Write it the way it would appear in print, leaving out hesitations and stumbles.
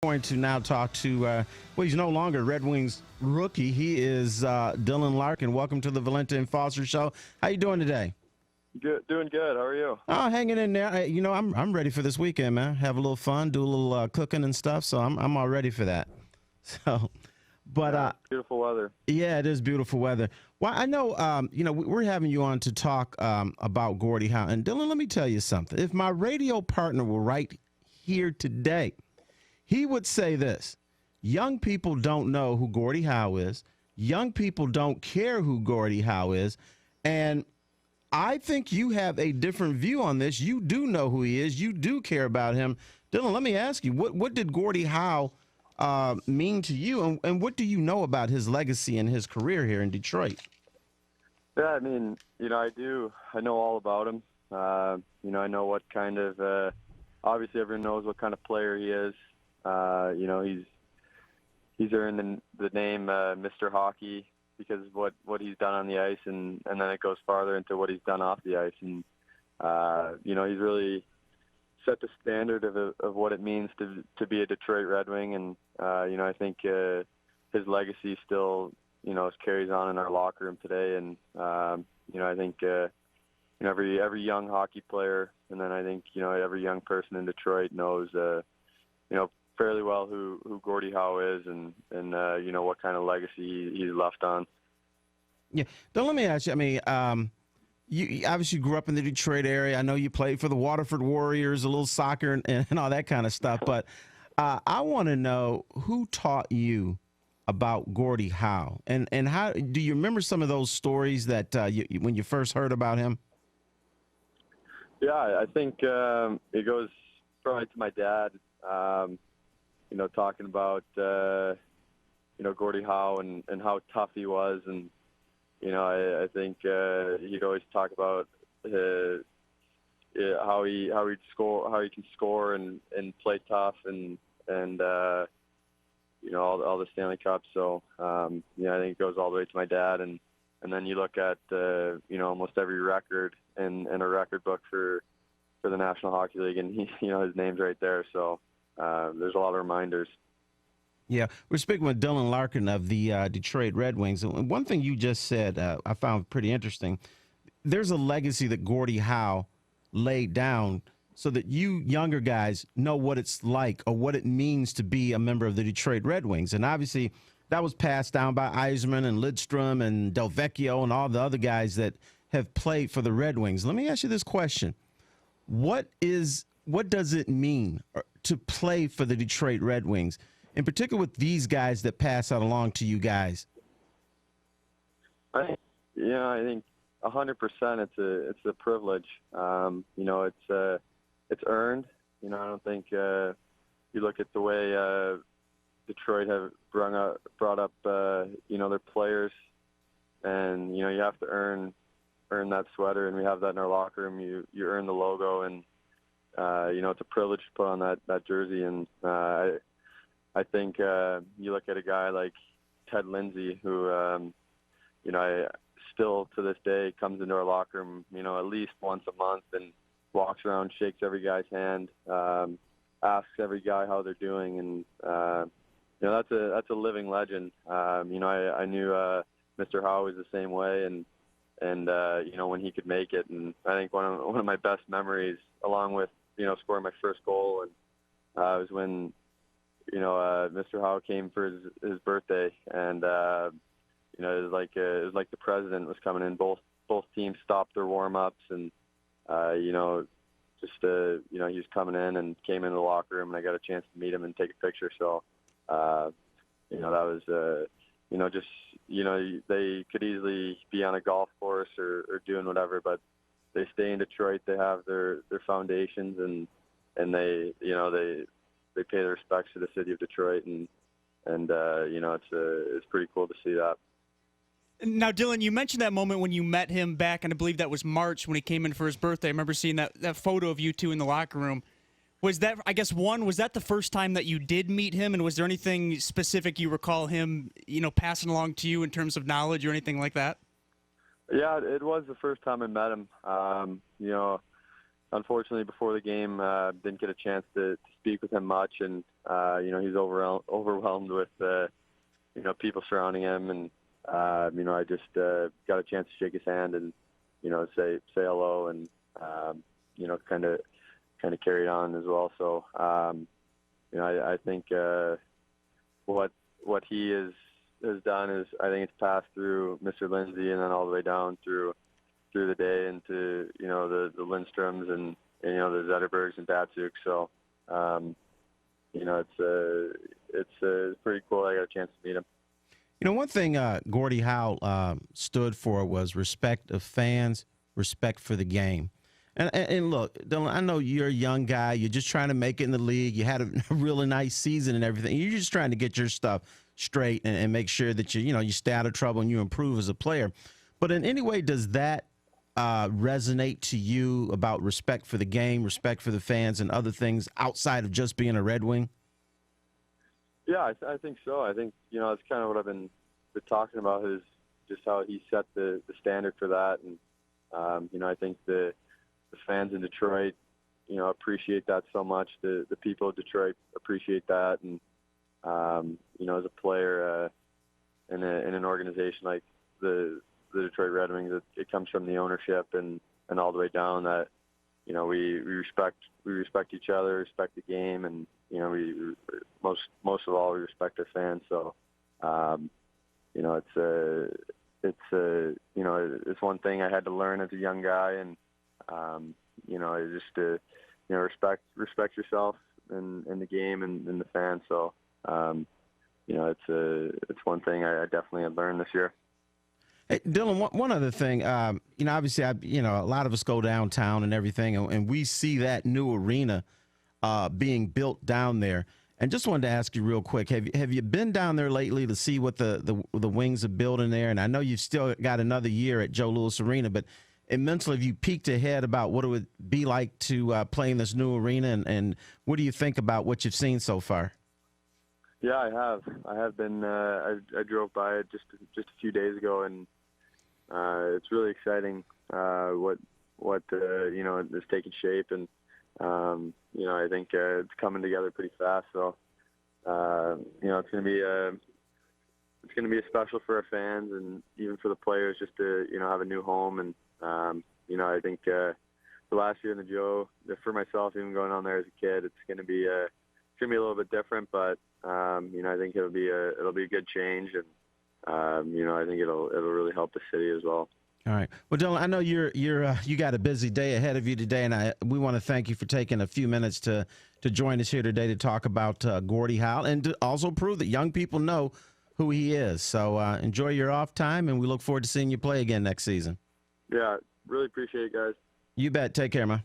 Going to now talk to, well, he's no longer Red Wings rookie. He is Dylan Larkin. Welcome to the Valenti and Foster Show. How you doing today? Good, doing good. How are you? Oh, hanging in there. You know, I'm ready for this weekend, man. Have a little fun, do a little cooking and stuff. So I'm all ready for that. So, but beautiful weather. yeah, it is beautiful weather. Well, I know, you know, we're having you on to talk about Gordie Howe. And Dylan, let me tell you something. If my radio partner were right here today, he would say this: young people don't know who Gordie Howe is. Young people don't care who Gordie Howe is. And I think you have a different view on this. You do know who he is. You do care about him. Dylan, let me ask you, what did Gordie Howe mean to you? And what do you know about his legacy and his career here in Detroit? Yeah, I mean, you know, I know all about him. You know, I know what kind of, obviously everyone knows what kind of player he is. You know, he's earned the name Mr. Hockey because of what he's done on the ice, and then it goes farther into what he's done off the ice. And you know, he's really set the standard of what it means to be a Detroit Red Wing. And you know, I think his legacy still, you know, carries on in our locker room today. And you know, I think you know, every young hockey player, and then I think, you know, every young person in Detroit knows you know, fairly well who Gordie Howe is, and you know, what kind of legacy he's left on. Yeah. Don't let me ask you. I mean, you obviously grew up in the Detroit area. I know you played for the Waterford Warriors, a little soccer and all that kind of stuff. But I want to know who taught you about Gordie Howe, and how do you remember some of those stories that when you first heard about him? Yeah, I think it goes probably to my dad. You know, talking about, you know, Gordie Howe and how tough he was. And, you know, I think he'd always talk about how he'd score, how he can score and play tough and you know, all the Stanley Cups. So, yeah, I think it goes all the way to my dad. And then you look at, you know, almost every record in a record book for the National Hockey League, and you know, his name's right there. So, there's a lot of reminders. Yeah, we're speaking with Dylan Larkin of the Detroit Red Wings. And one thing you just said I found pretty interesting. There's a legacy that Gordie Howe laid down so that you younger guys know what it's like or what it means to be a member of the Detroit Red Wings. And obviously that was passed down by Eisman and Lidstrom and Del Vecchio and all the other guys that have played for the Red Wings. Let me ask you this question. What does it mean to play for the Detroit Red Wings, in particular with these guys that pass out along to you guys? I think 100% it's a privilege. You know, it's earned. You know, I don't think you look at the way Detroit have brought up you know, their players, and you know, you have to earn that sweater, and we have that in our locker room. You earn the logo, and you know, it's a privilege to put on that jersey. And I think you look at a guy like Ted Lindsay, who you know, I still to this day comes into our locker room, you know, at least once a month and walks around, shakes every guy's hand, asks every guy how they're doing, and you know, that's a living legend. You know, I knew Mr. Howe was the same way, and you know, when he could make it. And I think one of my best memories, along with, you know, scoring my first goal, and was when, you know, Mr. Howe came for his birthday, and you know, it was like the president was coming in. Both teams stopped their warm-ups, and you know, just you know, he was coming in and came into the locker room, and I got a chance to meet him and take a picture. So you know, that was you know, just, you know, they could easily be on a golf course or doing whatever, but they stay in Detroit. They have their foundations, and they, you know, they pay their respects to the city of Detroit, and you know, it's pretty cool to see that. Now, Dylan, you mentioned that moment when you met him back, and I believe that was March when he came in for his birthday. I remember seeing that photo of you two in the locker room. Was that, I guess, was that the first time that you did meet him, and was there anything specific you recall him, you know, passing along to you in terms of knowledge or anything like that? Yeah, it was the first time I met him. You know, unfortunately, before the game, didn't get a chance to speak speak with him much, and he's overwhelmed with people surrounding him, and I just got a chance to shake his hand and say hello, and kind of carried on as well. So I think what he has done is, I think it's passed through Mr. Lindsay and then all the way down through the day into the Lindstroms and the Zetterbergs and Datsuk. So it's pretty cool. I got a chance to meet him. One thing Gordie Howe stood for was respect of fans, respect for the game. And look, Dylan, I know you're a young guy. You're just trying to make it in the league. You had a really nice season and everything. You're just trying to get your stuff straight and make sure that you stay out of trouble and you improve as a player. But in any way, does that resonate to you about respect for the game, respect for the fans, and other things outside of just being a Red Wing? Yeah, I think so. I think that's kind of what I've been talking about, is just how he set the standard for that, and I think the fans in Detroit, appreciate that so much. The people of Detroit appreciate that, and as a player in an organization like the Detroit Red Wings, it comes from the ownership and all the way down that we respect each other, respect the game, and we most of all we respect our fans. So it's one thing I had to learn as a young guy, and just to respect yourself and the game and the fans. So it's one thing I definitely had learned this year. Hey, Dylan, one other thing, obviously, a lot of us go downtown and everything, and we see that new arena being built down there. And just wanted to ask you real quick, have you been down there lately to see what the Wings are building there? And I know you've still got another year at Joe Louis Arena, but mentally, have you peeked ahead about what it would be like to play in this new arena, and what do you think about what you've seen so far? Yeah, I have. I have been. I drove by it just a few days ago, and it's really exciting. What is taking shape, and I think it's coming together pretty fast. So it's going to be a special for our fans and even for the players, just to have a new home. And I think the last year in the Joe, for myself, even going on there as a kid, it's going to be a little bit different, but I think it'll be a good change, and I think it'll really help the city as well. All right. Well, Dylan, I know you got a busy day ahead of you today, and we want to thank you for taking a few minutes to join us here today to talk about Gordie Howe, and to also prove that young people know who he is. So enjoy your off time, and we look forward to seeing you play again next season. Yeah, really appreciate it, guys. You bet. Take care, man.